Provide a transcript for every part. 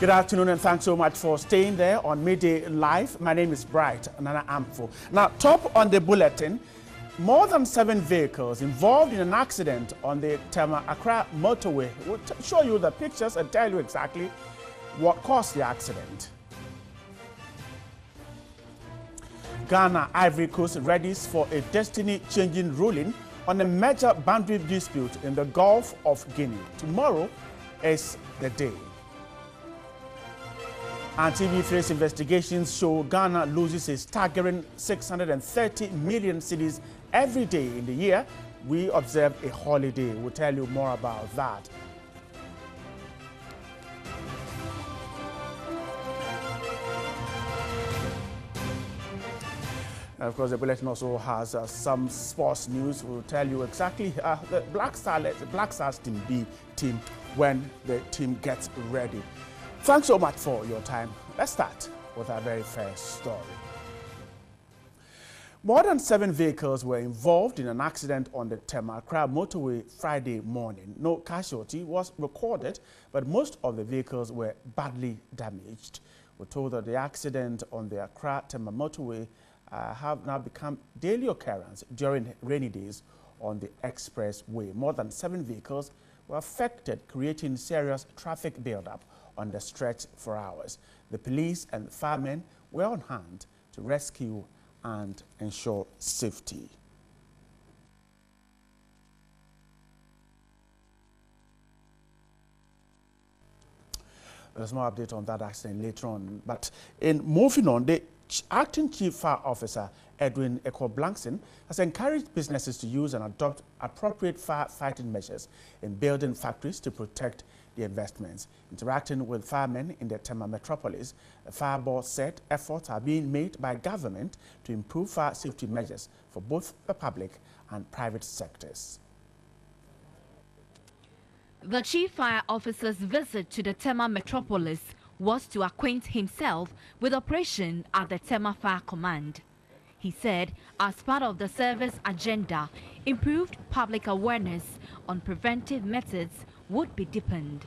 Good afternoon and thanks so much for staying there on Midday Live. My name is Bright Nana Amfo. Now, top on the bulletin, more than 7 vehicles involved in an accident on the Tema-Accra Motorway. We'll show you the pictures and tell you exactly what caused the accident. Ghana-Ivory Coast readies for a destiny-changing ruling on a major boundary dispute in the Gulf of Guinea. Tomorrow is the day. And TV3's investigations show Ghana loses a staggering 630 million cedis every day in the year. We observe a holiday. We'll tell you more about that. And of course, the bulletin also has some sports news. We'll tell you exactly the Black Stars Team B team when the team gets ready. Thanks so much for your time. Let's start with our very first story. More than 7 vehicles were involved in an accident on the Tema-Accra Motorway Friday morning. No casualty was recorded, but most of the vehicles were badly damaged. We're told that the accident on the Accra-Tema Motorway have now become daily occurrence during rainy days on the expressway. More than 7 vehicles were affected, creating serious traffic buildup on the stretch for hours. The police and firemen were on hand to rescue and ensure safety. There's more update on that accident later on. But in moving on, the Acting Chief Fire Officer Edwin Eko-Blankson has encouraged businesses to use and adopt appropriate firefighting measures in building factories to protect the investments. Interacting with firemen in the Tema metropolis, the fire boss said efforts are being made by government to improve fire safety measures for both the public and private sectors. The Chief Fire Officer's visit to the Tema metropolis was to acquaint himself with operation at the Tema Fire Command. He said, as part of the service agenda, improved public awareness on preventive methods would be deepened.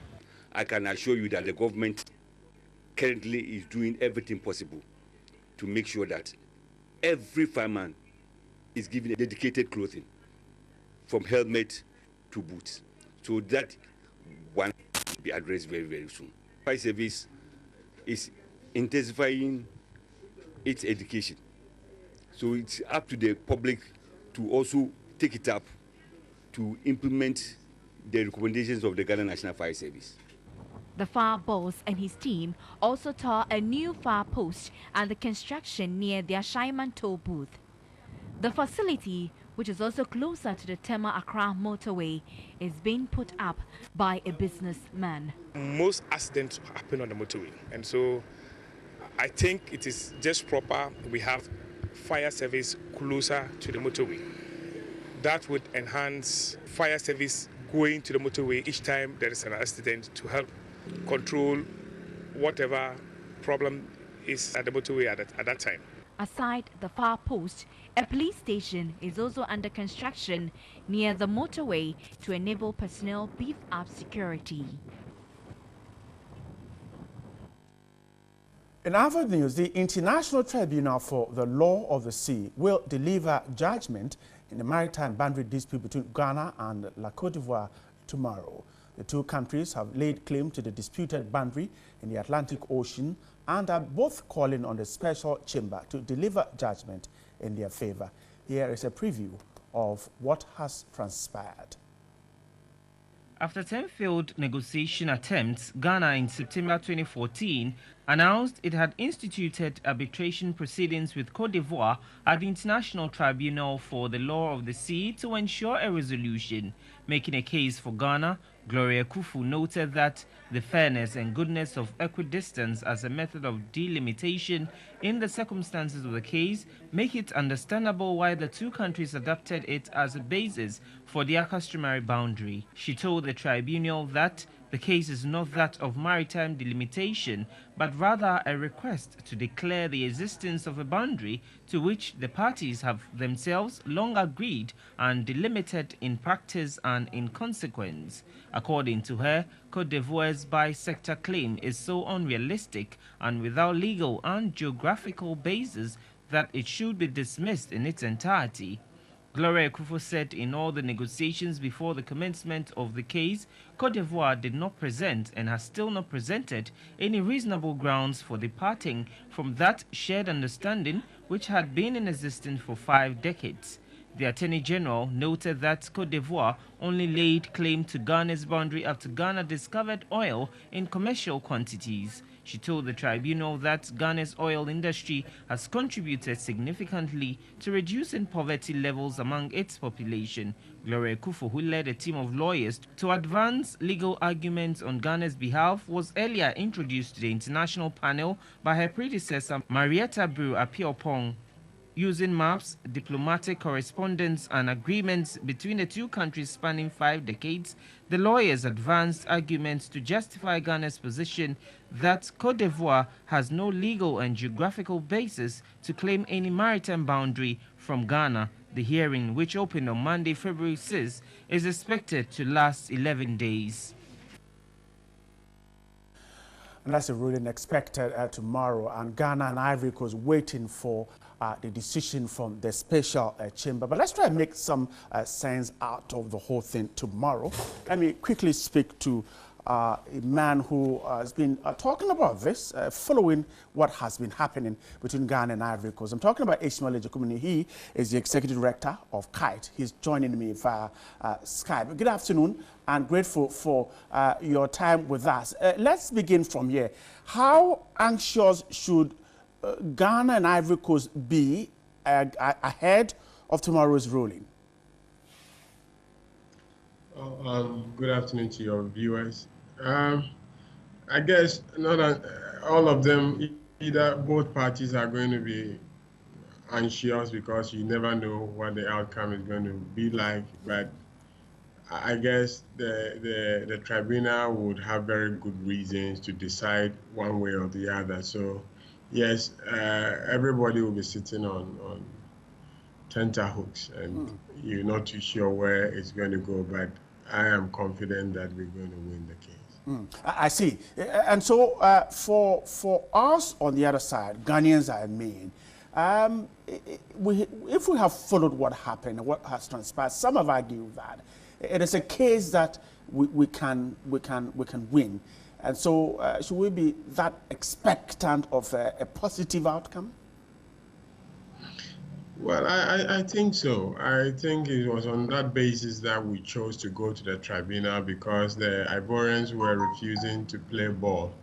I can assure you that the government currently is doing everything possible to make sure that every fireman is given a dedicated clothing, from helmet to boots, so that one will be addressed very, very soon. Fire service is intensifying its education. So it's up to the public to also take it up to implement the recommendations of the Ghana National Fire Service. The fire boss and his team also tore a new fire post and the construction near the Ashaiman toll booth. The facility, which is also closer to the Tema-Accra Motorway, is being put up by a businessman. Most accidents happen on the motorway, and so I think it is just proper we have fire service closer to the motorway. That would enhance fire service going to the motorway each time there is an accident to help control whatever problem is at the motorway at that time. Aside the fire post, a police station is also under construction near the motorway to enable personnel beef up security. In other news, the International Tribunal for the Law of the Sea will deliver judgment in the maritime boundary dispute between Ghana and La Côte d'Ivoire tomorrow. The two countries have laid claim to the disputed boundary in the Atlantic Ocean and are both calling on the special chamber to deliver judgment in their favor. Here is a preview of what has transpired. After 10 failed negotiation attempts, Ghana in September 2014 announced it had instituted arbitration proceedings with Côte d'Ivoire at the International Tribunal for the Law of the Sea to ensure a resolution. Making a case for Ghana, Gloria Kufu noted that the fairness and goodness of equidistance as a method of delimitation in the circumstances of the case make it understandable why the two countries adopted it as a basis for their customary boundary. She told the tribunal that the the case is not that of maritime delimitation, but rather a request to declare the existence of a boundary to which the parties have themselves long agreed and delimited in practice and in consequence. According to her, Côte d'Ivoire's bi-sector claim is so unrealistic and without legal and geographical basis that it should be dismissed in its entirety. Gloria Ekufo said in all the negotiations before the commencement of the case, Côte d'Ivoire did not present and has still not presented any reasonable grounds for departing from that shared understanding which had been in existence for 5 decades. The Attorney General noted that Côte d'Ivoire only laid claim to Ghana's boundary after Ghana discovered oil in commercial quantities. She told the tribunal that Ghana's oil industry has contributed significantly to reducing poverty levels among its population. Gloria Ekufo, who led a team of lawyers to advance legal arguments on Ghana's behalf, was earlier introduced to the international panel by her predecessor, Marietta Brew Apiopong. Using maps, diplomatic correspondence and agreements between the two countries spanning 5 decades, the lawyers advanced arguments to justify Ghana's position that Côte d'Ivoire has no legal and geographical basis to claim any maritime boundary from Ghana. The hearing, which opened on Monday, February 6, is expected to last 11 days. And that's a ruling expected tomorrow, and Ghana and Ivory Coast waiting for the decision from the special chamber. But let's try and make some sense out of the whole thing tomorrow. Let me quickly speak to a man who has been talking about this, following what has been happening between Ghana and Ivory Coast. I'm talking about Ishmael Ejekumeni. He is the executive director of KITE. He's joining me via Skype. Good afternoon, and grateful for your time with us. Let's begin from here. How anxious should Ghana and Ivory Coast be ahead of tomorrow's ruling? Good afternoon to your viewers. I guess not all of them, either both parties are going to be anxious because you never know what the outcome is going to be like. But I guess the tribunal would have very good reasons to decide one way or the other. So yes, everybody will be sitting on tenterhooks, and you're not too sure where it's going to go, but I am confident that we're going to win the case. I see. And so for us on the other side, Ghanaians I mean, if we have followed what happened, what has transpired, some have argued that it is a case that we can win. And so should we be that expectant of a positive outcome? Well, I think so. I think it was on that basis that we chose to go to the tribunal, because the Ivorians were refusing to play ball.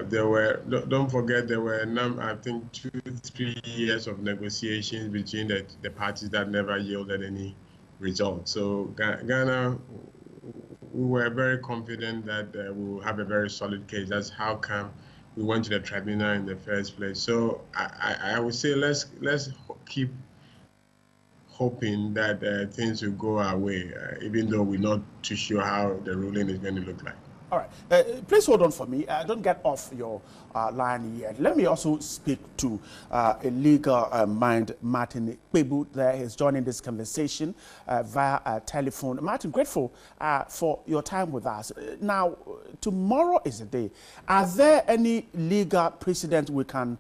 Don't forget, there were, I think, 2-3 years of negotiations between the parties that never yielded any result. So Ghana, we were very confident that we will have a very solid case. That's how come we went to the tribunal in the first place. So I would say let's keep hoping that things will go our way, even though we're not too sure how the ruling is going to look like. All right. Please hold on for me. Don't get off your line yet. Let me also speak to a legal mind, Martin Kpebu. There he's joining this conversation via telephone. Martin, grateful for your time with us. Now, tomorrow is the day. Are there any legal precedent we can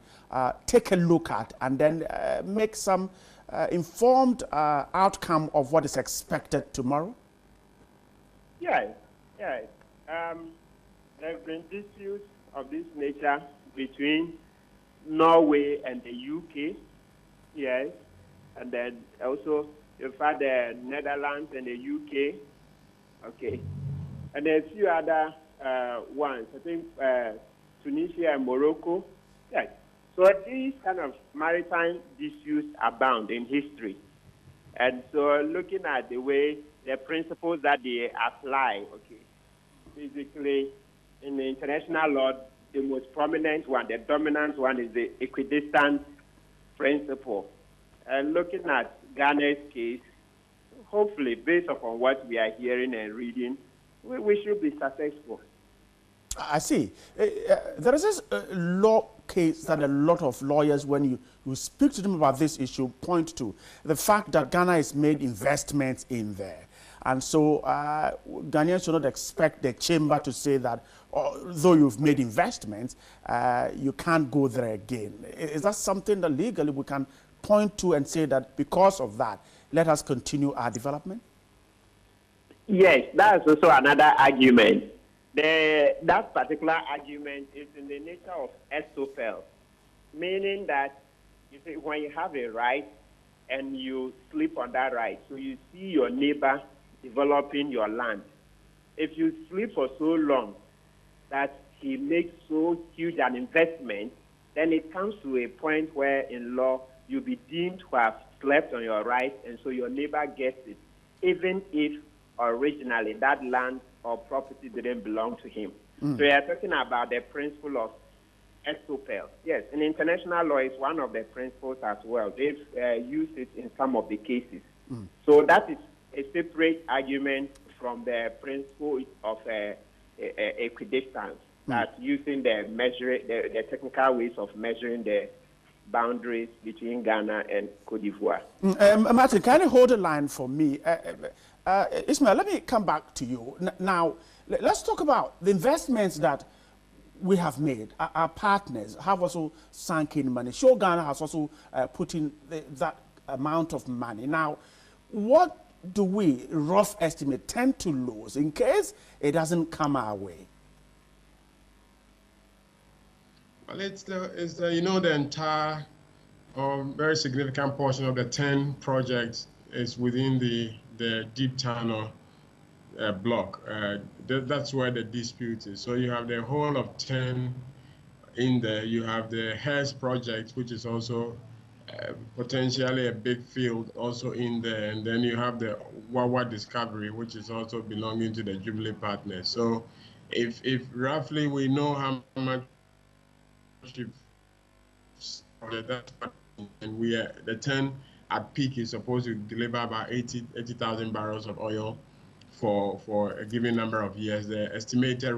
take a look at and then make some informed outcome of what is expected tomorrow? Yes. There have been disputes of this nature between Norway and the UK, yes, and then also you've had the Netherlands and the UK, okay, and there are a few other ones, I think Tunisia and Morocco, yes. So these kind of maritime disputes abound in history, and so looking at the way the principles that they apply, okay, basically, in the international law, the most prominent one, the dominant one, is the equidistant principle. Looking at Ghana's case, hopefully, based upon what we are hearing and reading, we should be successful. I see. There is this law case that a lot of lawyers, when you speak to them about this issue, point to the fact that Ghana has made investments in there. And so Ghanaians should not expect the chamber to say that, though you've made investments, you can't go there again. Is that something that legally we can point to and say that because of that, let us continue our development? Yes, that's also another argument. That particular argument is in the nature of estoppel, meaning that you see, when you have a right and you sleep on that right, so you see your neighbor developing your land. If you sleep for so long that he makes so huge an investment, then it comes to a point where in law you'll be deemed to have slept on your right, and so your neighbor gets it, even if originally that land or property didn't belong to him. So we are talking about the principle of estoppel. Yes, in international law, it's one of the principles as well. They've used it in some of the cases. So that is a separate argument from the principle of equidistance, that's using the technical ways of measuring the boundaries between Ghana and Cote d'Ivoire. Martin, can you hold a line for me? Ismail, let me come back to you. Now, let's talk about the investments that we have made. Our partners have also sunk in money. Sure, Ghana has also put in that amount of money. Now, what do we, rough estimate, tend to lose in case it doesn't come our way? Well, it's the you know, the entire very significant portion of the 10 projects is within the deep tunnel block. That's where the dispute is. So you have the whole of 10 in there. You have the Hess project, which is also potentially a big field also in there. And then you have the Wawa discovery, which is also belonging to the Jubilee partners. So if roughly we know how much and we are, the 10 at peak is supposed to deliver about 80,000 barrels of oil for a given number of years. The estimated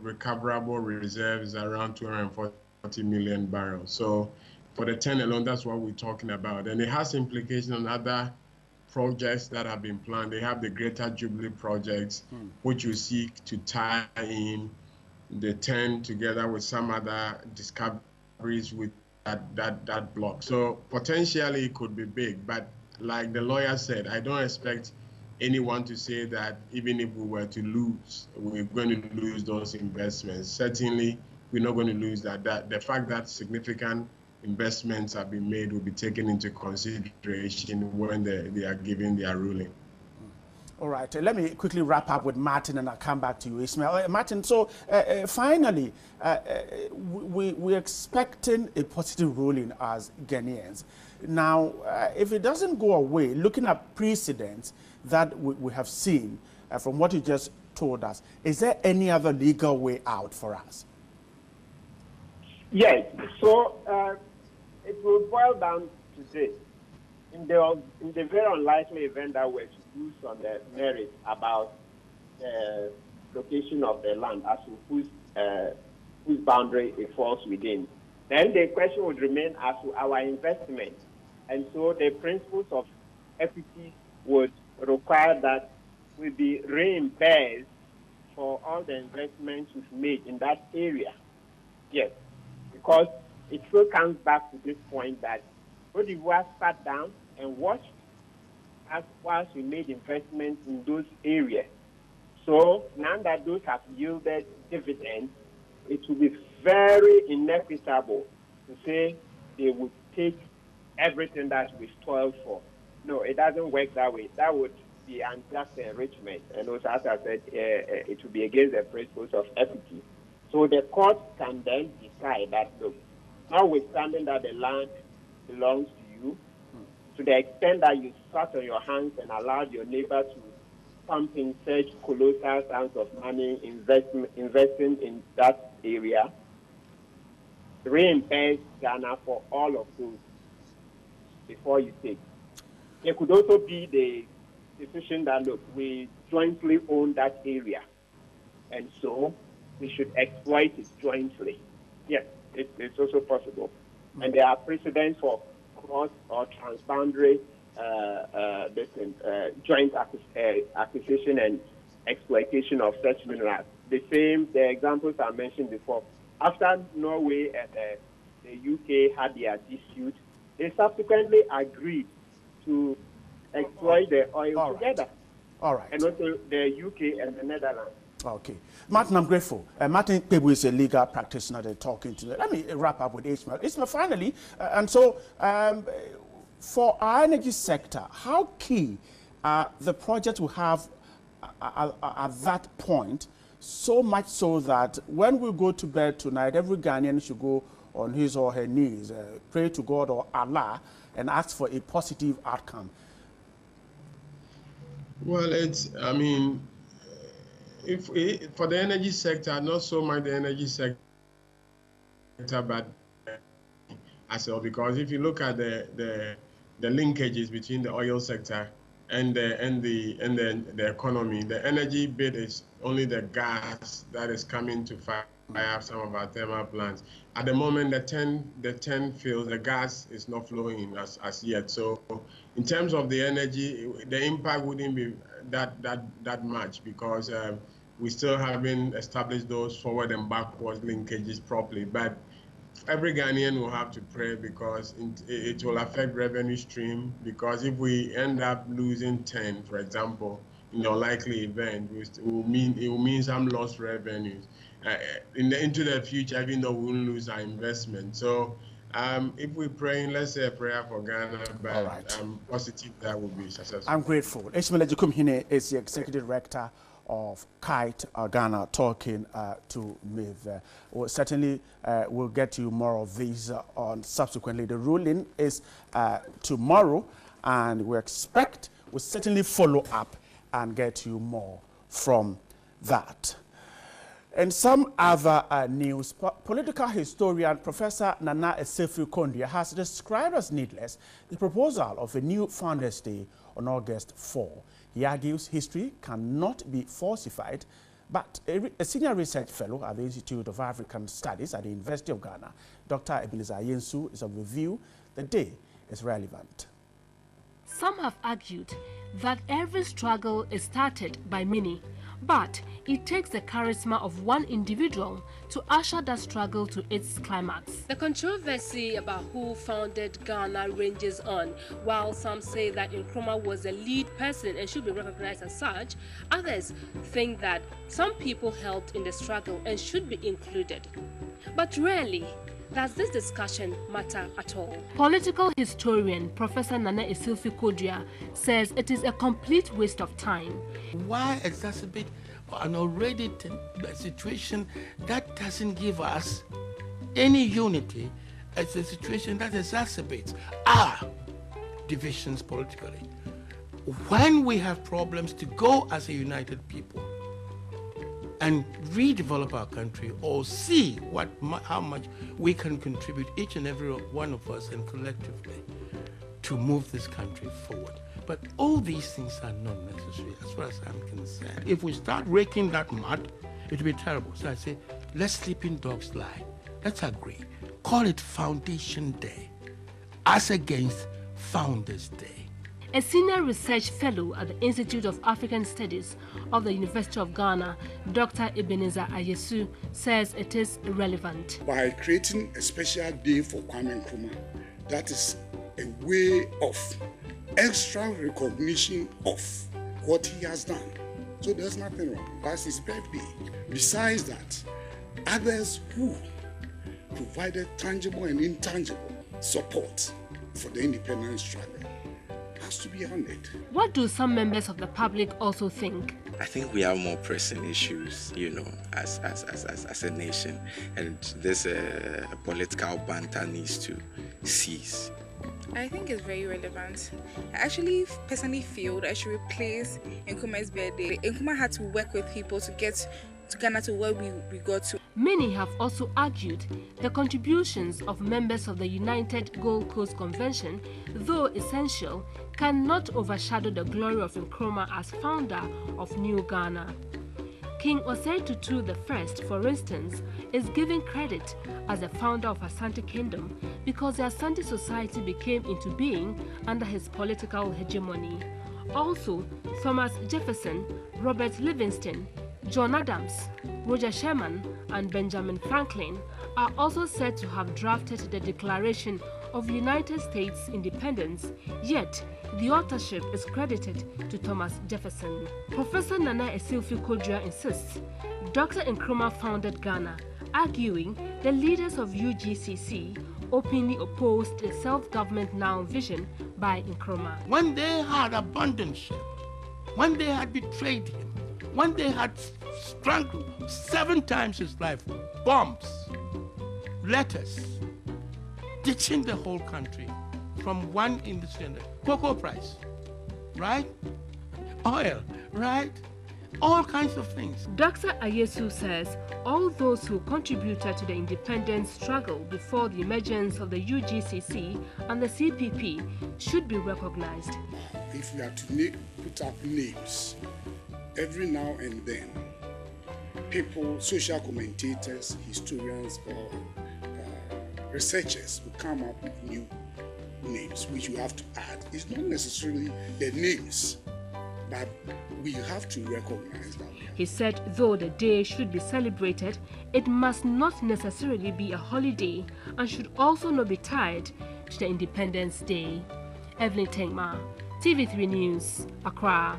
recoverable reserves is around 240 million barrels. So for the 10 alone, that's what we're talking about. And it has implications on other projects that have been planned. They have the Greater Jubilee projects, which will seek to tie in the 10 together with some other discoveries with that block. So potentially it could be big, but like the lawyer said, I don't expect anyone to say that even if we were to lose, we're going to lose those investments. Certainly, we're not going to lose that. The fact that significant investments have been made will be taken into consideration when they are giving their ruling. All right, let me quickly wrap up with Martin and I'll come back to you, Ismail. Martin, so finally, we're expecting a positive ruling as Ghanaians. Now, if it doesn't go away, looking at precedents that we have seen from what you just told us, is there any other legal way out for us? Yes, so it will boil down to this. In the very unlikely event that we're to lose on the merit about the location of the land as to whose boundary it falls within, then the question would remain as to our investment. And so the principles of equity would require that we be reimbursed for all the investments we've made in that area. Yes, because it still comes back to this point that Cote d'Ivoire sat down and watched as whilst we made investments in those areas. So now that those have yielded dividends, it will be very inequitable to say they would take everything that we toiled for. No, it doesn't work that way. That would be unjust enrichment. And also, as I said, it would be against the principles of equity. So the court can then decide that, look, notwithstanding that the land belongs to you, to the extent that you sat on your hands and allowed your neighbor to pump in such colossal sums of money investing in that area, reimburse Ghana for all of those before you take. There could also be the decision that, look, we jointly own that area. and so we should exploit it jointly. Yes, it's also possible. And there are precedents for cross or transboundary joint acquisition and exploitation of such minerals. The examples I mentioned before. After Norway and the UK had their dispute, they subsequently agreed to exploit the oil together. All right. And also the UK and the Netherlands. Okay. Martin, I'm grateful. Martin Pebu is a legal practitioner they're talking to. Let me wrap up with Ishmael. Ishmael, finally, for our energy sector, how key the project will have at that point, so much so that when we go to bed tonight, every Ghanaian should go on his or her knees, pray to God or Allah, and ask for a positive outcome? Well, I mean, for the energy sector, not so much the energy sector, but as well, because if you look at the linkages between the oil sector and the economy, the energy bit is only the gas that is coming to fire up some of our thermal plants. At the moment, the 10 fields, the gas is not flowing as yet. So in terms of the energy, the impact wouldn't be that much, because we still haven't established those forward and backwards linkages properly. But every Ghanaian will have to pray, because it will affect revenue stream, because if we end up losing 10, for example, in the likely event, it will mean some lost revenues into the future, even though we won't lose our investment. So if we're praying, let's say a prayer for Ghana, but I'm positive that will be successful. I'm grateful. Ishmael Ejikumhine is the Executive Director of Kite Ghana, talking to me there. Well, certainly we'll get you more of these on subsequently. The ruling is tomorrow, and we'll certainly follow up and get you more from that. And some other news, political historian Professor Nana Esefiri-Kondia has described as needless the proposal of a new Founders' Day on August 4. He argues history cannot be falsified, but a senior research fellow at the Institute of African Studies at the University of Ghana, Dr. Ebenezer Ayensu, is of the view the day is relevant. Some have argued that every struggle is started by many, but it takes the charisma of one individual to usher that struggle to its climax. The controversy about who founded Ghana ranges on. While some say that Nkrumah was the lead person and should be recognized as such, others think that some people helped in the struggle and should be included. But rarely does this discussion matter at all. Political historian Professor Nana Esefiri-Kondia says it is a complete waste of time. Why exacerbate an already situation that doesn't give us any unity? It's a situation that exacerbates our divisions politically. When we have problems, to go as a united people and redevelop our country, or see how much we can contribute, each and every one of us and collectively, to move this country forward. But all these things are not necessary as far as I'm concerned. If we start raking that mud, it will be terrible. So I say, let sleeping dogs lie. Let's agree. Call it Foundation Day, as against Founders Day. A senior research fellow at the Institute of African Studies of the University of Ghana, Dr. Ebenezer Ayesu, says it is irrelevant. By creating a special day for Kwame Nkrumah, that is a way of extra recognition of what he has done. So there's nothing wrong. That's his birthday. Besides that, others who provided tangible and intangible support for the independence struggle has to be honored. What do some members of the public also think? I think we have more pressing issues, as a nation, and this political banter needs to cease. I think it's very relevant. I actually personally feel that I should replace Nkrumah's birthday. Nkrumah had to work with people to get to Ghana to where we got to. Many have also argued the contributions of members of the United Gold Coast Convention, though essential, cannot overshadow the glory of Nkrumah as founder of New Ghana. King Osei Tutu I, for instance, is given credit as the founder of Asante Kingdom because the Asante society became into being under his political hegemony. Also, Thomas Jefferson, Robert Livingston, John Adams, Roger Sherman, and Benjamin Franklin are also said to have drafted the Declaration of United States Independence, yet the authorship is credited to Thomas Jefferson. Professor Nana Esilfi-Kodua insists Dr. Nkrumah founded Ghana, arguing the leaders of UGCC openly opposed the self-government now vision by Nkrumah. When they had abandoned him, when they had betrayed him, when they had strangled 7 times his life, bombs, letters, ditching the whole country from one industry and cocoa price, right? Oil, right? All kinds of things. Dr. Ayesu says all those who contributed to the independence struggle before the emergence of the UGCC and the CPP should be recognized. If we are to put up names, every now and then, people, social commentators, historians, or researchers will come up with new names which we have to add. It's not necessarily the names, but we have to recognize that. He said though the day should be celebrated, it must not necessarily be a holiday and should also not be tied to the Independence Day. Evelyn Tengma, TV3 News, Accra.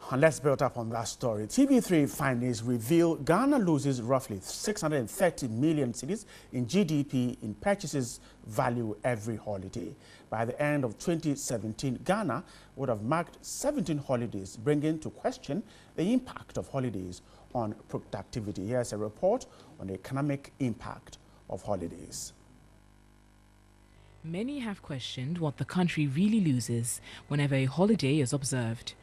And let's build up on that story. TV3 findings reveal Ghana loses roughly 630 million cedis in GDP in purchases value every holiday. By the end of 2017, Ghana would have marked 17 holidays, bringing into question the impact of holidays on productivity. Here's a report on the economic impact of holidays. Many have questioned what the country really loses whenever a holiday is observed.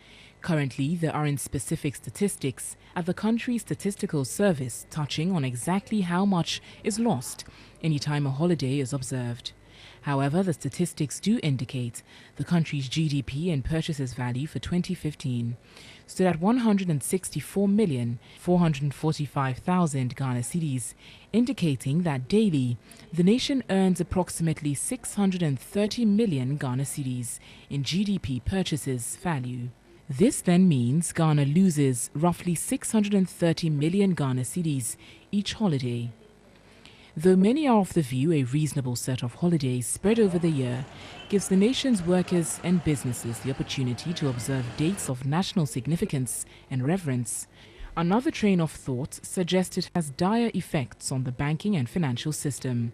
Currently, there aren't specific statistics at the country's statistical service touching on exactly how much is lost anytime a holiday is observed. However, the statistics do indicate the country's GDP and purchases value for 2015 stood at 164,445,000 Ghana cedis, indicating that daily the nation earns approximately 630 million Ghana cedis in GDP purchases value. This then means Ghana loses roughly 630 million Ghana cedis each holiday. Though many are of the view a reasonable set of holidays spread over the year gives the nation's workers and businesses the opportunity to observe dates of national significance and reverence, another train of thought suggests it has dire effects on the banking and financial system,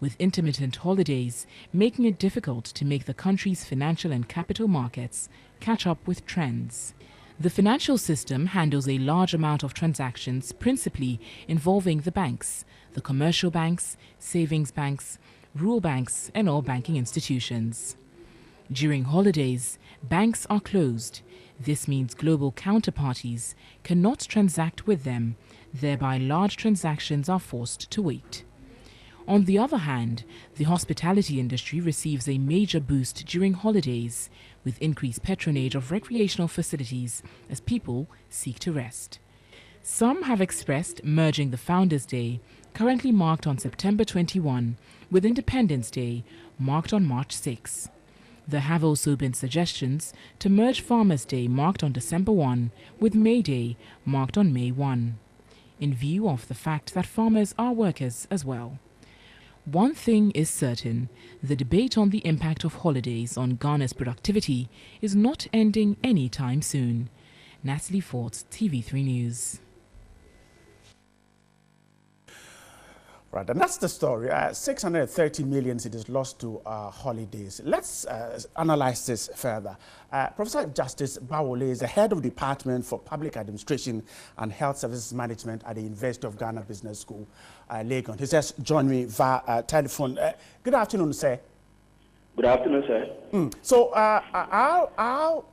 with intermittent holidays making it difficult to make the country's financial and capital markets catch up with trends. The financial system handles a large amount of transactions principally involving the banks, the commercial banks, savings banks, rural banks, and all banking institutions. During holidays, banks are closed. This means global counterparties cannot transact with them, thereby large transactions are forced to wait. On the other hand, the hospitality industry receives a major boost during holidays, with increased patronage of recreational facilities as people seek to rest. Some have expressed merging the Founders' Day, currently marked on September 21, with Independence Day, marked on March 6. There have also been suggestions to merge Farmers' Day, marked on December 1, with May Day, marked on May 1, in view of the fact that farmers are workers as well. One thing is certain, the debate on the impact of holidays on Ghana's productivity is not ending anytime soon. Natalie Fort, TV3 News. Right, and that's the story. 630 million cedis lost to holidays. Let's analyze this further. Professor Justice Bawole is the head of the Department for Public Administration and Health Services Management at the University of Ghana Business School, Legon. He says, join me via telephone. Good afternoon, sir. Good afternoon, sir. So our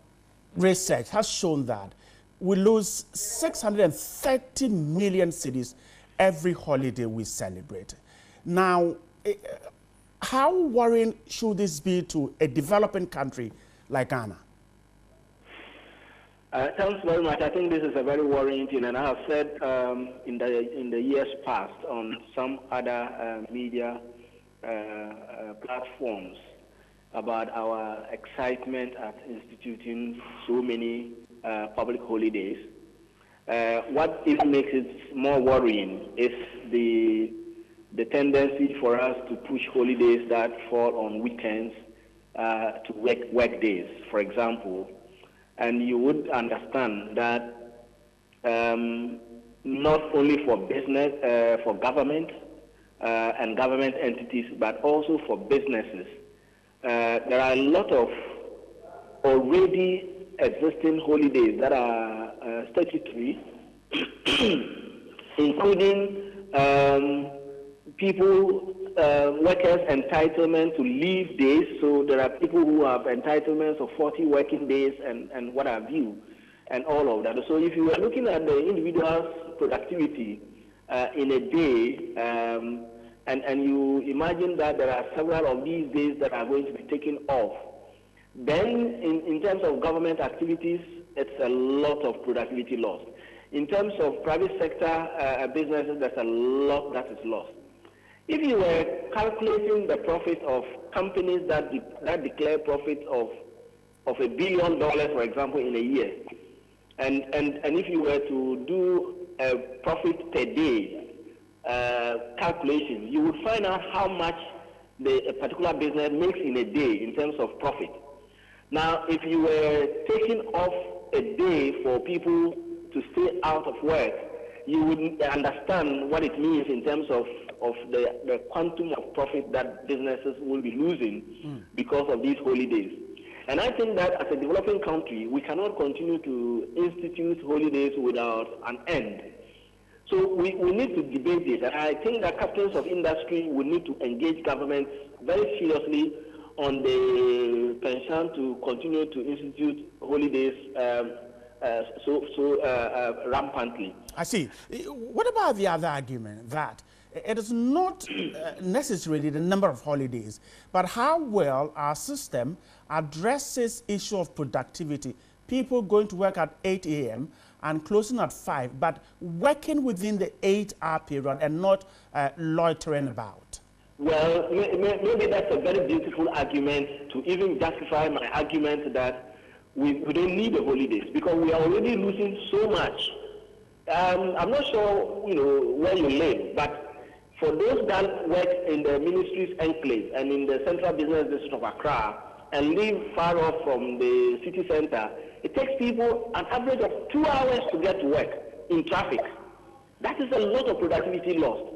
research has shown that we lose 630 million cedis every holiday we celebrate. Now, how worrying should this be to a developing country like Ghana? Thanks very much. I think this is a very worrying thing, and I have said in the years past on some other media platforms about our excitement at instituting so many public holidays. What even makes it more worrying is the tendency for us to push holidays that fall on weekends to work days, for example. And you would understand that not only for business, for government and government entities, but also for businesses, there are a lot of already existing holidays that are statutory, including workers' entitlement to leave days. So there are people who have entitlements of 40 working days and what have you, and all of that. So if you are looking at the individual's productivity in a day, and you imagine that there are several of these days that are going to be taken off, then in terms of government activities, it's a lot of productivity lost. In terms of private sector businesses, there's a lot that is lost. If you were calculating the profit of companies that declare profit of $1 billion, for example, in a year, and if you were to do a profit per day calculation, you would find out how much a particular business makes in a day in terms of profit. Now, if you were taking off a day for people to stay out of work, you would understand what it means in terms of the quantum of profit that businesses will be losing because of these holidays. And I think that as a developing country, we cannot continue to institute holidays without an end. So we need to debate this. And I think that captains of industry will need to engage governments very seriously on the concern to continue to institute holidays rampantly. I see. What about the other argument that it is not necessarily the number of holidays, but how well our system addresses issue of productivity? People going to work at 8 a.m. and closing at 5, but working within the 8-hour period and not loitering about. Well, maybe that's a very beautiful argument to even justify my argument that we don't need the holidays because we are already losing so much. I'm not sure, where you live, but for those that work in the ministry's enclave and in the central business district of Accra and live far off from the city center, it takes people an average of 2 hours to get to work in traffic. That is a lot of productivity lost.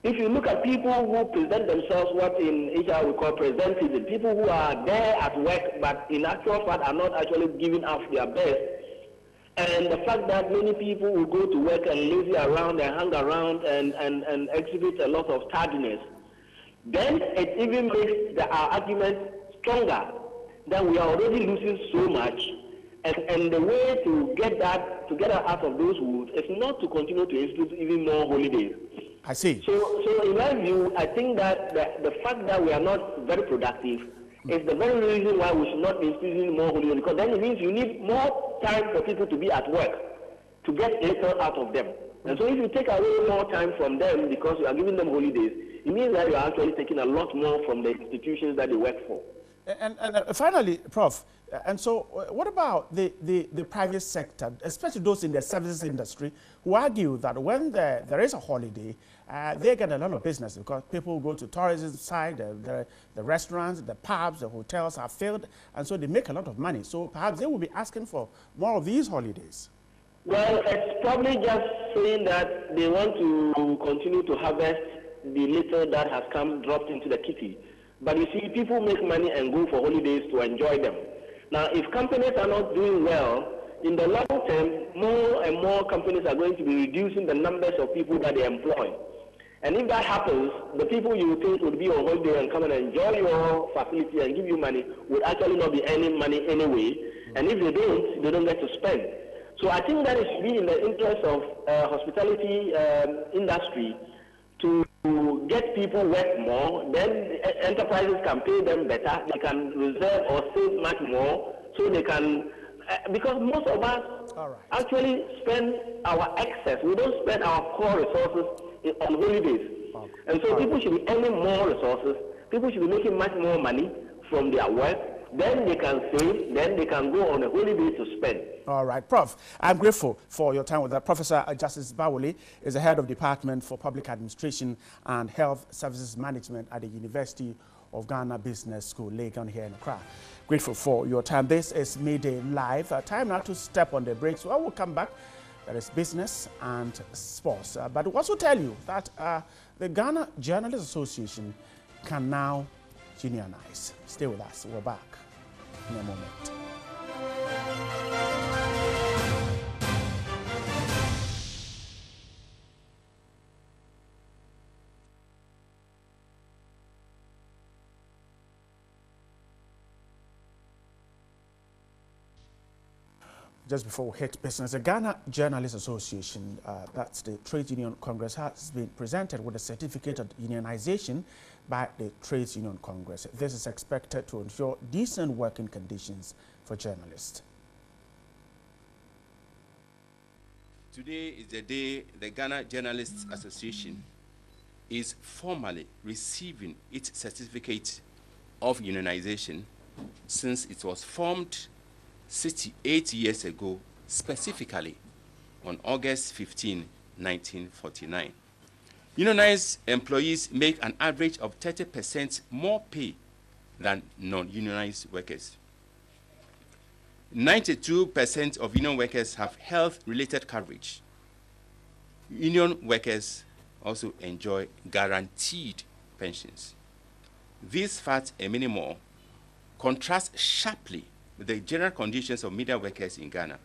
If you look at people who present themselves what in HR we call presentism, people who are there at work but in actual fact are not actually giving up their best, and the fact that many people will go to work and lazy around and hang around and exhibit a lot of tardiness, then it even makes our argument stronger that we are already losing so much. And the way to get us out of those woods is not to continue to institute even more holidays. I see. So in my view, I think that the fact that we are not very productive is the very reason why we should not be instituting more holidays, because then it means you need more time for people to be at work to get little out of them. And so if you take away more time from them because you are giving them holidays, it means that you are actually taking a lot more from the institutions that they work for. And finally, Prof, and so what about the private sector, especially those in the services industry, who argue that when there is a holiday, they get a lot of business because people go to tourism side, the restaurants, the pubs, the hotels are filled, and so they make a lot of money. So perhaps they will be asking for more of these holidays. Well, it's probably just saying that they want to continue to harvest the little that has dropped into the kitty. But you see, people make money and go for holidays to enjoy them. Now, if companies are not doing well, in the long term, more and more companies are going to be reducing the numbers of people that they employ. And if that happens, the people you think would be on holiday and come and enjoy your facility and give you money would actually not be earning money anyway. And if they don't get to spend. So I think that it should be in the interest of hospitality industry to get people work more, then enterprises can pay them better, they can reserve or save much more, so they can because most of us actually spend our excess. We don't spend our core resources on holidays. And so people should be earning more resources. People should be making much more money from their work. Then they can save. Then they can go on a holiday to spend. All right, Prof. I'm grateful for your time with that. Professor Justice Bawuli is the head of Department for Public Administration and Health Services Management at the University of Ghana Business School, Legon here in Accra. Grateful for your time. This is Midday Live. Time now to step on the break. So I will come back. There is business and sports. But we'll also tell you that the Ghana Journalists Association can now unionize. Stay with us. We're back in a moment. Just before we hit business, the Ghana Journalists Association, that's the Trade Union Congress, has been presented with a certificate of unionization by the Trades Union Congress. This is expected to ensure decent working conditions for journalists. Today is the day the Ghana Journalists Association is formally receiving its certificate of unionization since it was formed 68 years ago, specifically on August 15, 1949. Unionized employees make an average of 30% more pay than non-unionized workers. 92% of union workers have health-related coverage. Union workers also enjoy guaranteed pensions. These facts and many more contrast sharply with the general conditions of media workers in Ghana.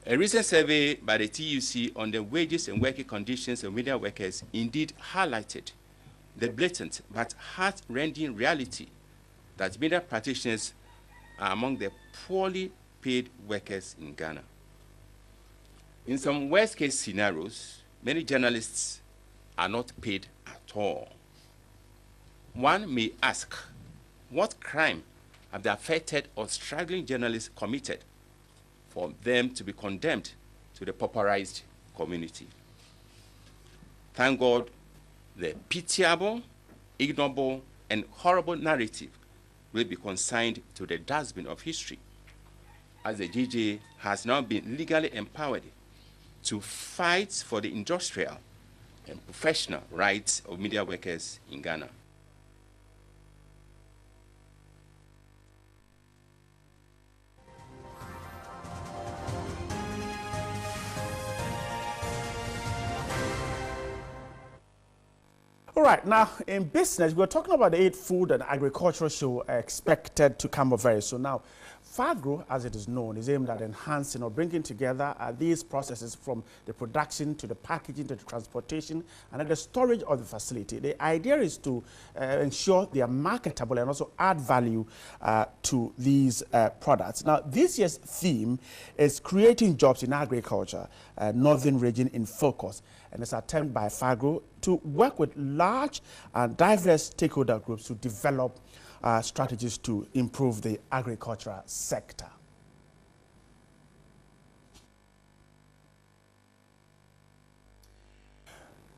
A recent survey by the TUC on the wages and working conditions of media workers indeed highlighted the blatant but heart-rending reality that media practitioners are among the poorly paid workers in Ghana. In some worst-case scenarios, many journalists are not paid at all. One may ask, what crime have the affected or struggling journalists committed for them to be condemned to the pauperized community? Thank God, the pitiable, ignoble, and horrible narrative will be consigned to the dustbin of history, as the GJ has now been legally empowered to fight for the industrial and professional rights of media workers in Ghana. All right, now in business, we're talking about the 8th Food and Agricultural Show expected to come up very soon. Now, FAGRO, as it is known, is aimed at enhancing or bringing together these processes from the production to the packaging to the transportation and then the storage of the facility. The idea is to ensure they are marketable and also add value to these products. Now, this year's theme is creating jobs in agriculture, Northern Region in Focus, and it's an attempt by FAGRO to work with large and diverse stakeholder groups to develop strategies to improve the agricultural sector.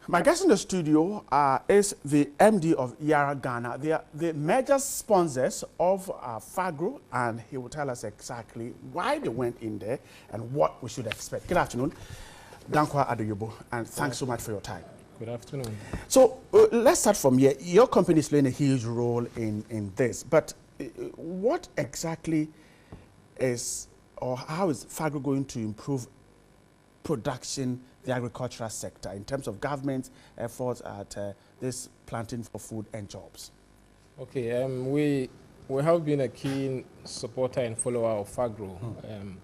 My guest in the studio is the MD of Yara Ghana. They are the major sponsors of FAGRO, and he will tell us exactly why they went in there and what we should expect. Good afternoon, Dankwa Adeyobo, and thanks so much for your time. Good afternoon. So let's start from here. Your company is playing a huge role in this, but what exactly is, or how is FAGRO going to improve production, the agricultural sector, in terms of government efforts at this planting for food and jobs? Okay, we have been a keen supporter and follower of FAGRO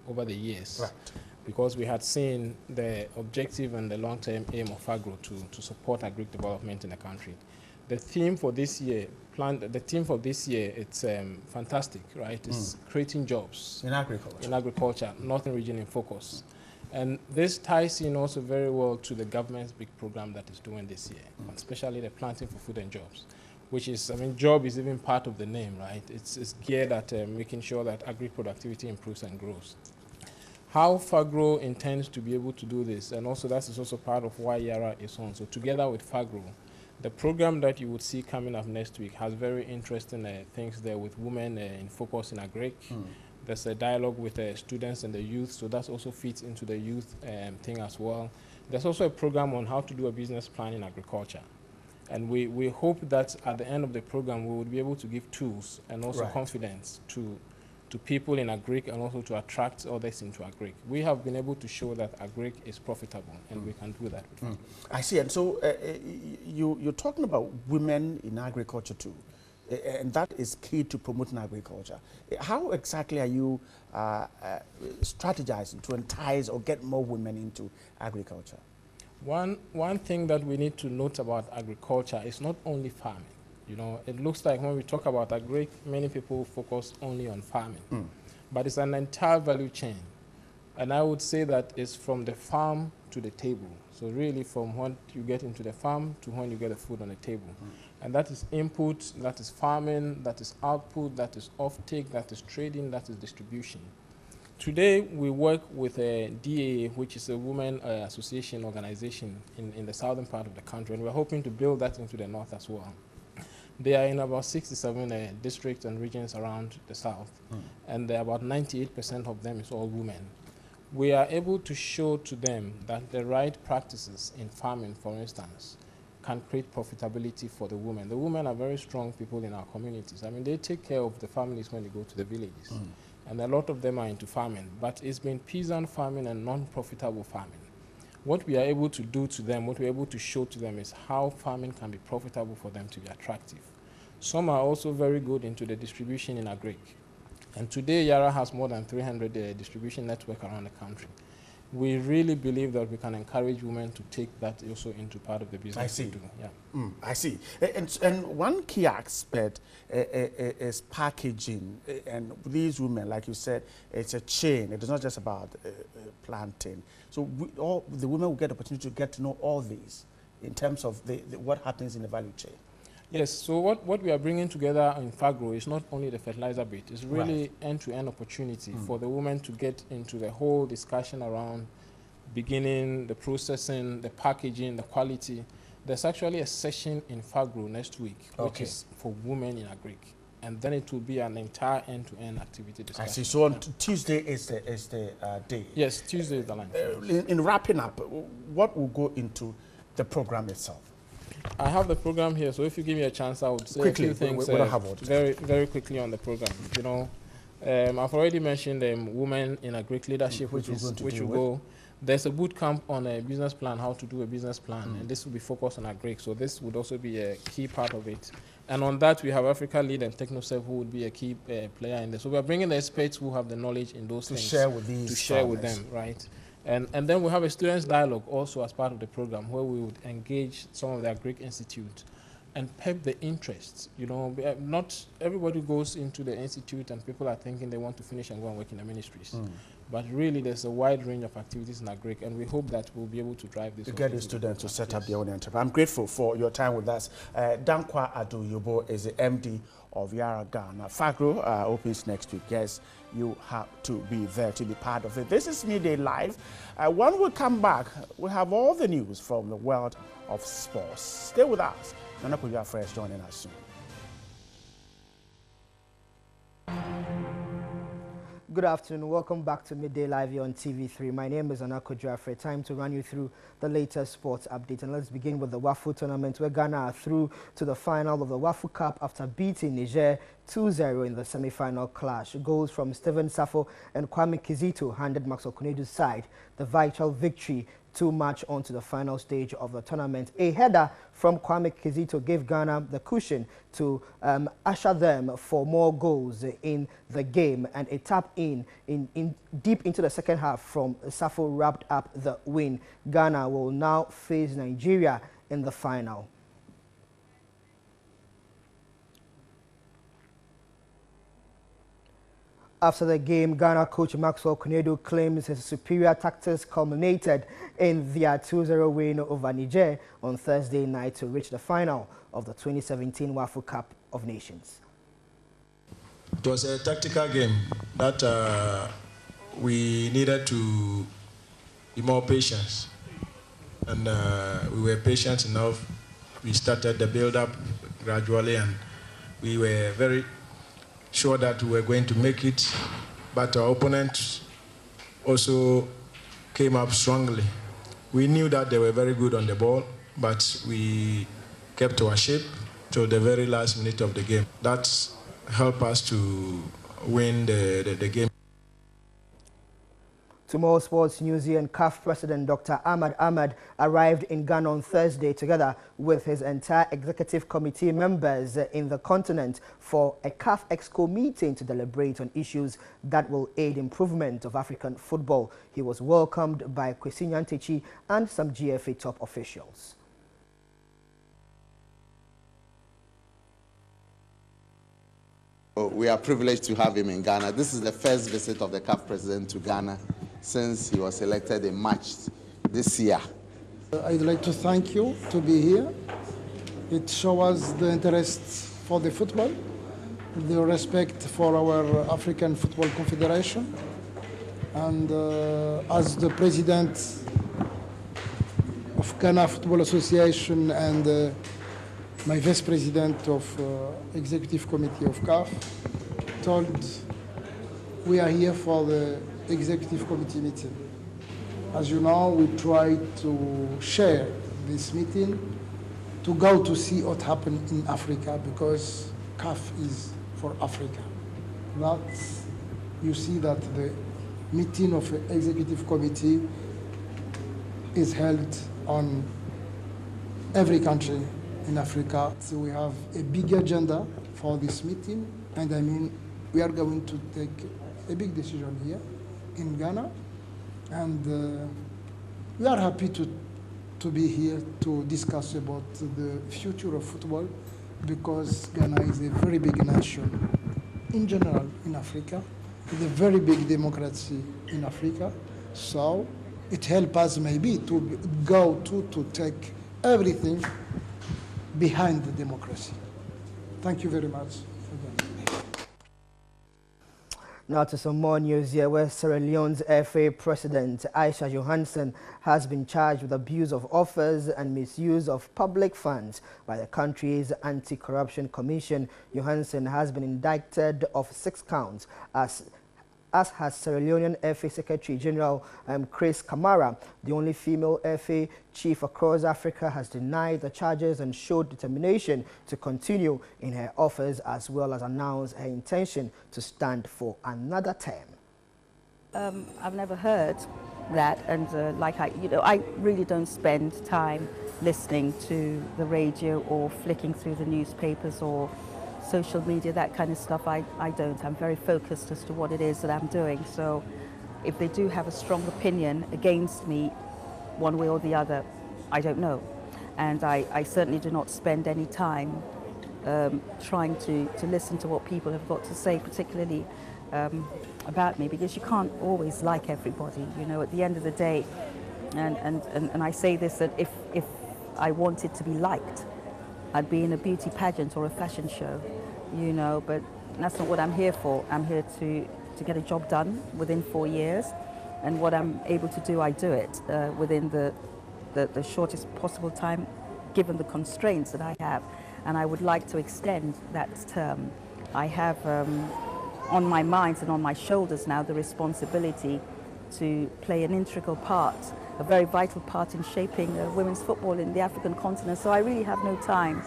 over the years. Right. Because we had seen the objective and the long-term aim of FAGRO to support agric development in the country. The theme for this year, it's fantastic, right? It's creating jobs in agriculture. In agriculture, Northern Region in Focus. And this ties in also very well to the government's big program that is doing this year, especially the planting for food and jobs. which is, I mean, job is even part of the name, right? It's geared at making sure that agri-productivity improves and grows. How FAGRO intends to be able to do this, and also that is also part of why Yara is on. So together with FAGRO, the program that you would see coming up next week has very interesting things there with women in focus in agric. There's a dialogue with students and the youth, so that also fits into the youth thing as well. There's also a program on how to do a business plan in agriculture. And we hope that at the end of the program, we would be able to give tools and also confidence to people in agric and also to attract others into agric. We have been able to show that agric is profitable, and we can do that. I see. And so you're talking about women in agriculture too, and that is key to promoting agriculture. How exactly are you strategizing to entice or get more women into agriculture? One thing that we need to note about agriculture is not only farming. You know, it looks like when we talk about agric, many people focus only on farming, but it's an entire value chain. And I would say that it's from the farm to the table. So really from when you get into the farm to when you get the food on the table. And that is input, that is farming, that is output, that is offtake, that is trading, that is distribution. Today, we work with a DAA, which is a women association organization in the southern part of the country, and we're hoping to build that into the north as well. They are in about 67 districts and regions around the south, and about 98% of them is all women. We are able to show to them that the right practices in farming, for instance, can create profitability for the women. The women are very strong people in our communities. I mean, they take care of the families when they go to the villages. And a lot of them are into farming, but it's been peasant farming and non-profitable farming. What we are able to do to them, what we're able to show to them is how farming can be profitable for them to be attractive. Some are also very good into the distribution in agric. And today, Yara has more than 300 distribution network around the country. We really believe that we can encourage women to take that also into part of the business. I see. Yeah. I see. And one key aspect is packaging. And these women, like you said, it's a chain. It is not just about planting. So all the women will get the opportunity to get to know all these in terms of what happens in the value chain. Yes, so what we are bringing together in FAGRO is not only the fertilizer bit, it's really end-to-end opportunity for the women to get into the whole discussion around beginning, the processing, the packaging, the quality. There's actually a session in FAGRO next week, which is for women in agric. And then it will be an entire end-to-end activity discussion. I see. So on Tuesday is the day. Yes, Tuesday is the line. In wrapping up, what will go into the program itself? I have the program here, so if you give me a chance, I would say quickly, a few things very quickly on the program. You know, I've already mentioned women in agric leadership, which will go. There's a boot camp on a business plan, how to do a business plan, and this will be focused on agric. So this would also be a key part of it. And on that, we have Africa Lead and TechnoServe, who would be a key player in this. So we are bringing the experts who have the knowledge in those things share with these to share with them, right? And then we have a students' dialogue also as part of the program, where we would engage some of the agric institute and pep the interests. You know, not everybody goes into the institute and people are thinking they want to finish and go and work in the ministries. But really, there's a wide range of activities in agric, and we hope that we'll be able to drive this. To get the students to set up their own enterprise. I'm grateful for your time with us. Dankwa Adu-Yobo is the MD of Yara Ghana. FAGRO opens next week. Yes, you have to be there to be part of it. This is Midday Live. When we come back, we have all the news from the world of sports. Stay with us. Nana Kuja Fresh joining us soon. Good afternoon. Welcome back to Midday Live here on TV3. My name is Anako Jafre. Time to run you through the latest sports update. And let's begin with the WAFU tournament, where Ghana are through to the final of the WAFU Cup after beating Niger 2-0 in the semi-final clash. Goals from Stephen Safo and Kwame Kizito handed Max Okunedu's side the vital victory to march on to the final stage of the tournament. A header from Kwame Kizito gave Ghana the cushion to usher them for more goals in the game, and a tap in deep into the second half from Safo wrapped up the win. Ghana will now face Nigeria in the final. After the game, Ghana coach Maxwell Konedo claims his superior tactics culminated in their 2-0 win over Niger on Thursday night to reach the final of the 2017 WAFU Cup of Nations. It was a tactical game that we needed to be more patient, and we were patient enough. We started the build-up gradually, and we were very sure that we were going to make it, but our opponent also came up strongly. We knew that they were very good on the ball, but we kept our shape till the very last minute of the game. That helped us to win the game. Tomorrow Sports News and CAF President Dr. Ahmad arrived in Ghana on Thursday together with his entire executive committee members in the continent for a CAF Exco meeting to deliberate on issues that will aid improvement of African football. He was welcomed by Kwesi Nyantakyi and some GFA top officials. We are privileged to have him in Ghana. This is the first visit of the CAF president to Ghana since he was elected in March this year. I'd like to thank you to be here. It shows the interest for the football, the respect for our African Football Confederation, and as the president of Ghana Football Association and my vice president of executive committee of CAF told we are here for the executive committee meeting. As you know, we try to share this meeting to go to see what happened in Africa, because CAF is for Africa. That you see that the meeting of the executive committee is held on every country in Africa. So we have a big agenda for this meeting, and I mean, we are going to take a big decision here in Ghana, and we are happy to be here to discuss about the future of football, because Ghana is a very big nation in general in Africa, with a very big democracy in Africa. So it helps us maybe to go to take everything behind the democracy. Thank you very much. Now to some more news here, where Sierra Leone's FA President Aisha Johansson has been charged with abuse of office and misuse of public funds by the country's Anti-Corruption Commission. Johansson has been indicted of 6 counts, as has Sierra Leonean FA Secretary General Chris Kamara. The only female FA chief across Africa has denied the charges and showed determination to continue in her office, as well as announce her intention to stand for another term. I've never heard that, and I really don't spend time listening to the radio or flicking through the newspapers or social media, that kind of stuff. I don't. I'm very focused as to what it is that I'm doing. So if they do have a strong opinion against me, one way or the other, I don't know. And I certainly do not spend any time trying to listen to what people have got to say, particularly about me, because you can't always like everybody, you know, at the end of the day. And I say this, that if I wanted to be liked, I'd be in a beauty pageant or a fashion show, you know, but that's not what I'm here for. I'm here to get a job done within 4 years, and what I'm able to do, I do it within the shortest possible time, given the constraints that I have. And I would like to extend that term. I have on my mind and on my shoulders now the responsibility to play an integral part, a very vital part in shaping women's football in the African continent. So I really have no time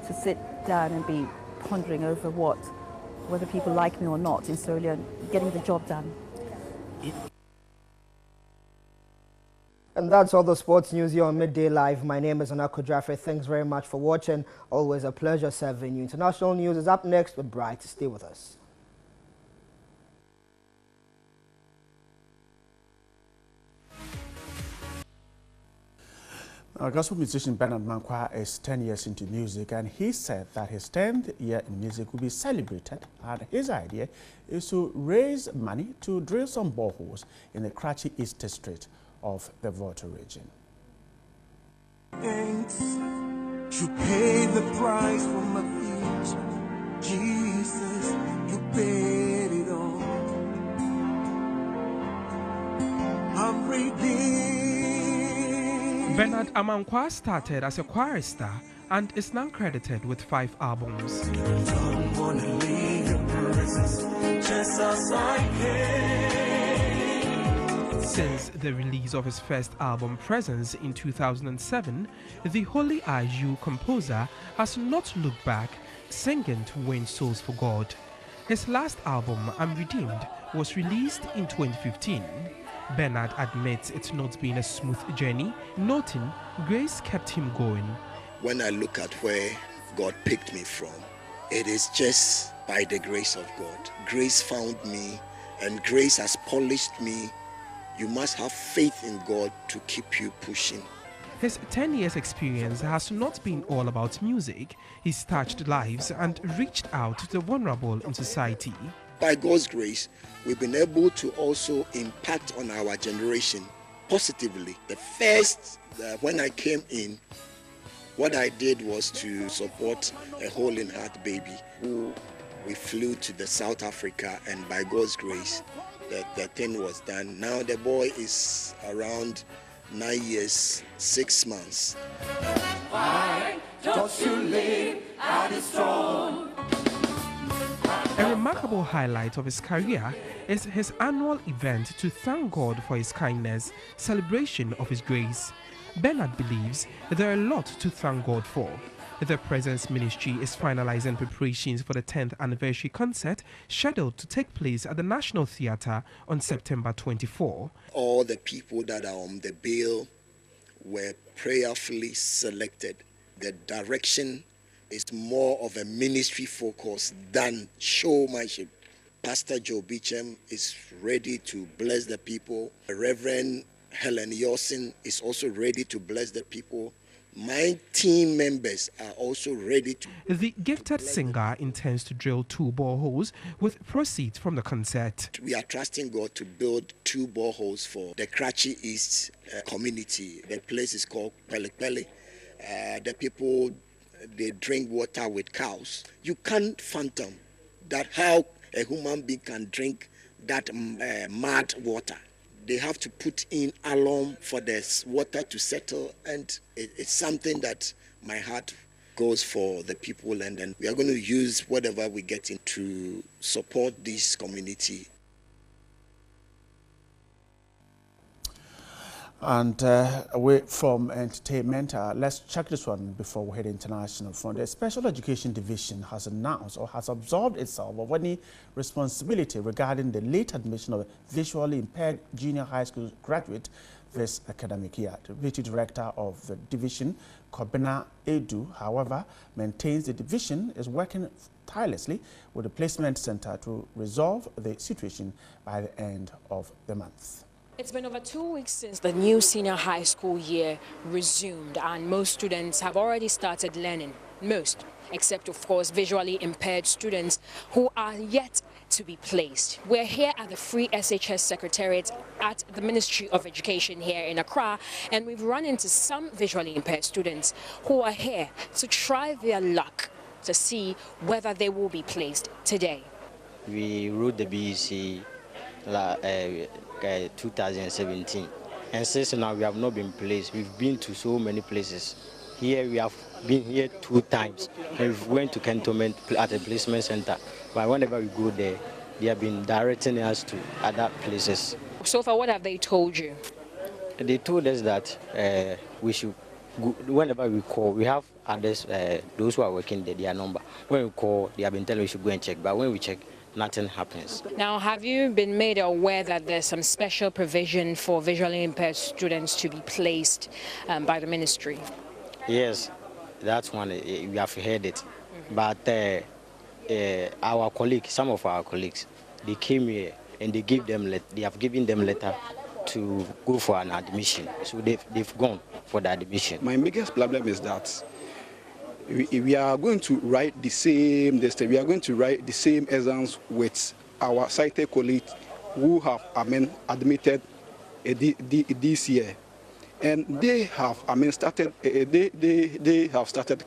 to sit down and be pondering over whether people like me or not in Sierra Leone, getting the job done. And that's all the sports news here on Midday Live. My name is Anako Jaffe. Thanks very much for watching. Always a pleasure serving you. International news is up next with Bright. Stay with us. Gospel musician Bernard Mankwa is 10 years into music, and he said that his 10th year in music will be celebrated, and his idea is to raise money to drill some boreholes in the Karachi East District of the Volta region. Thanks, you paid the price for my future. Jesus, you paid it all. I'm redeemed. Bernard Amankwa started as a chorister and is now credited with 5 albums. Since the release of his first album, Presence, in 2007, the Holy Aju composer has not looked back, singing to win souls for God. His last album, I'm Redeemed, was released in 2015. Bernard admits it's not been a smooth journey, noting grace kept him going. When I look at where God picked me from, it is just by the grace of God. Grace found me, and grace has polished me. You must have faith in God to keep you pushing. His 10 years experience has not been all about music. He's touched lives and reached out to the vulnerable in society. By God's grace, we've been able to also impact on our generation positively. The first, when I came in, what I did was to support a hole in heart baby who we flew to South Africa, and by God's grace, the thing was done. Now the boy is around 9 years, 6 months. Why don't you live at his throne? A remarkable highlight of his career is his annual event to thank God for his kindness, celebration of his grace. Bernard believes there are a lot to thank God for. The Presence Ministry is finalizing preparations for the 10th anniversary concert scheduled to take place at the National Theatre on September 24. All the people that are on the bill were prayerfully selected. The direction is more of a ministry focus than showmanship. Pastor Joe Beecham is ready to bless the people. Reverend Helen Yosin is also ready to bless the people. My team members are also ready to. The gifted singer intends to drill 2 boreholes with proceeds from the concert. We are trusting God to build 2 boreholes for the Karachi East community. The place is called Pele Pele. The people, they drink water with cows. You can't fathom that how a human being can drink that mud water. They have to put in alum for this water to settle, and it's something that my heart goes for the people, and then we are going to use whatever we get in to support this community. And away from entertainment, let's check this one before we head international. From the Special Education Division has announced or has absolved itself of any responsibility regarding the late admission of a visually impaired junior high school graduate this academic year. The Deputy Director of the division, Kobina Edu, however, maintains the division is working tirelessly with the placement center to resolve the situation by the end of the month. It's been over 2 weeks since the new senior high school year resumed, and most students have already started learning. Most, except of course visually impaired students who are yet to be placed. We're here at the Free SHS Secretariat at the Ministry of Education here in Accra, and we've run into some visually impaired students who are here to try their luck to see whether they will be placed today. We wrote the BEC 2017, and since now we have not been placed. We've been to so many places. Here we have been here 2 times, and we went to cantonment at a placement center, but whenever we go there, they have been directing us to other places. So far, what have they told you? They told us that we should go, whenever we call, we have others, those who are working there, their number. When we call, they have been telling we should go and check, but when we check, nothing happens. Now, have you been made aware that there's some special provision for visually impaired students to be placed by the ministry? Yes, that's one. We have heard it. But our colleagues, some of our colleagues, they came here and they have given them letter to go for an admission. So they've gone. for the admission. My biggest problem is that we are going to write the same we are going to write the same exams with our cited colleagues who have admitted this year, and they have started they have started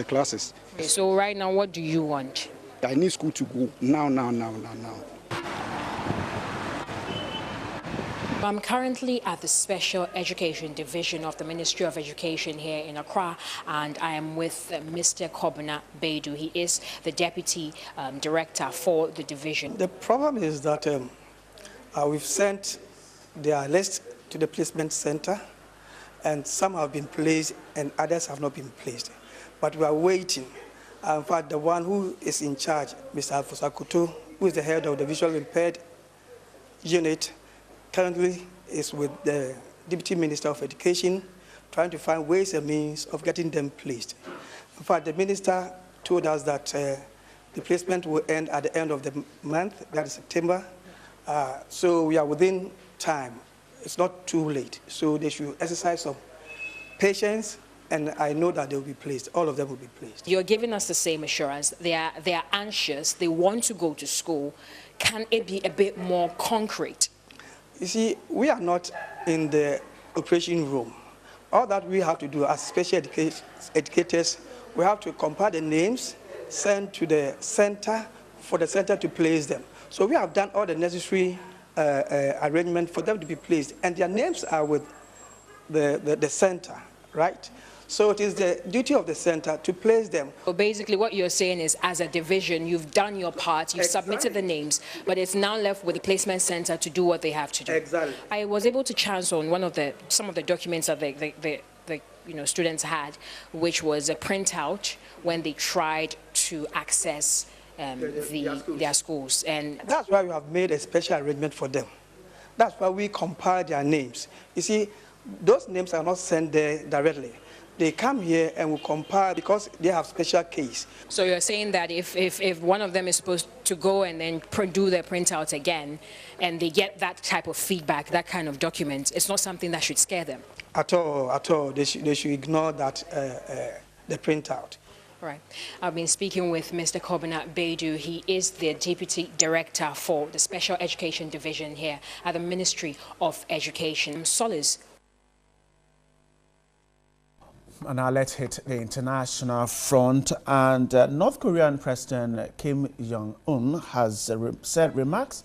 classes. Okay, so right now, what do you want? I need school to go now. I'm currently at the Special Education Division of the Ministry of Education here in Accra, and I am with Mr. Kobina Baidu. He is the Deputy Director for the division. The problem is that we've sent their list to the placement center, and some have been placed and others have not been placed. But we are waiting. In fact, the one who is in charge, Mr. Alfosakuto, who is the head of the visually impaired unit, currently is with the Deputy Minister of Education, trying to find ways and means of getting them placed. In fact, the minister told us that the placement will end at the end of the month, that is September. So we are within time. It's not too late. So they should exercise some patience, and I know that they will be placed. All of them will be placed. You're giving us the same assurance. They are anxious. They want to go to school. Can it be a bit more concrete? You see, we are not in the operation room. All that we have to do as special educators, we have to compile the names, send to the center for the center to place them. So we have done all the necessary arrangement for them to be placed, and their names are with the center, right? So it is the duty of the center to place them. So basically what you're saying is, as a division, you've done your part, you've submitted the names, but it's now left with the placement center to do what they have to do. Exactly. I was able to chance on some of the documents that the students had, which was a printout when they tried to access their schools. And that's why we have made a special arrangement for them. That's why we compile their names. You see, those names are not sent there directly. They come here and we compile because they have special case. So you're saying that if one of them is supposed to go and then do their printout again, and they get that type of feedback, that kind of document, it's not something that should scare them? At all. They should ignore that, the printout. Right. I've been speaking with Mr. Kobina Baidu. He is the Deputy Director for the Special Education Division here at the Ministry of Education. Solace. And now let's hit the international front. And North Korean President Kim Jong-un has said remarks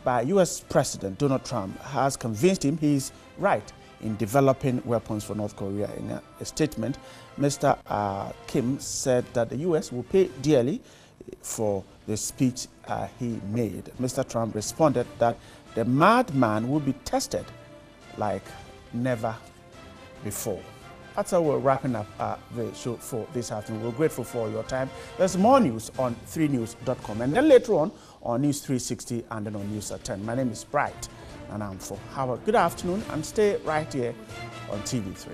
by U.S. President Donald Trump has convinced him he's right in developing weapons for North Korea. In a statement, Mr. Kim said that the U.S. will pay dearly for the speech he made. Mr. Trump responded that the madman will be tested like never before. That's how we're wrapping up the show for this afternoon. We're grateful for your time. There's more news on 3news.com, and then later on News 360 and then on News at 10. My name is Bright, and I'm for Howard. Good afternoon, and stay right here on TV3.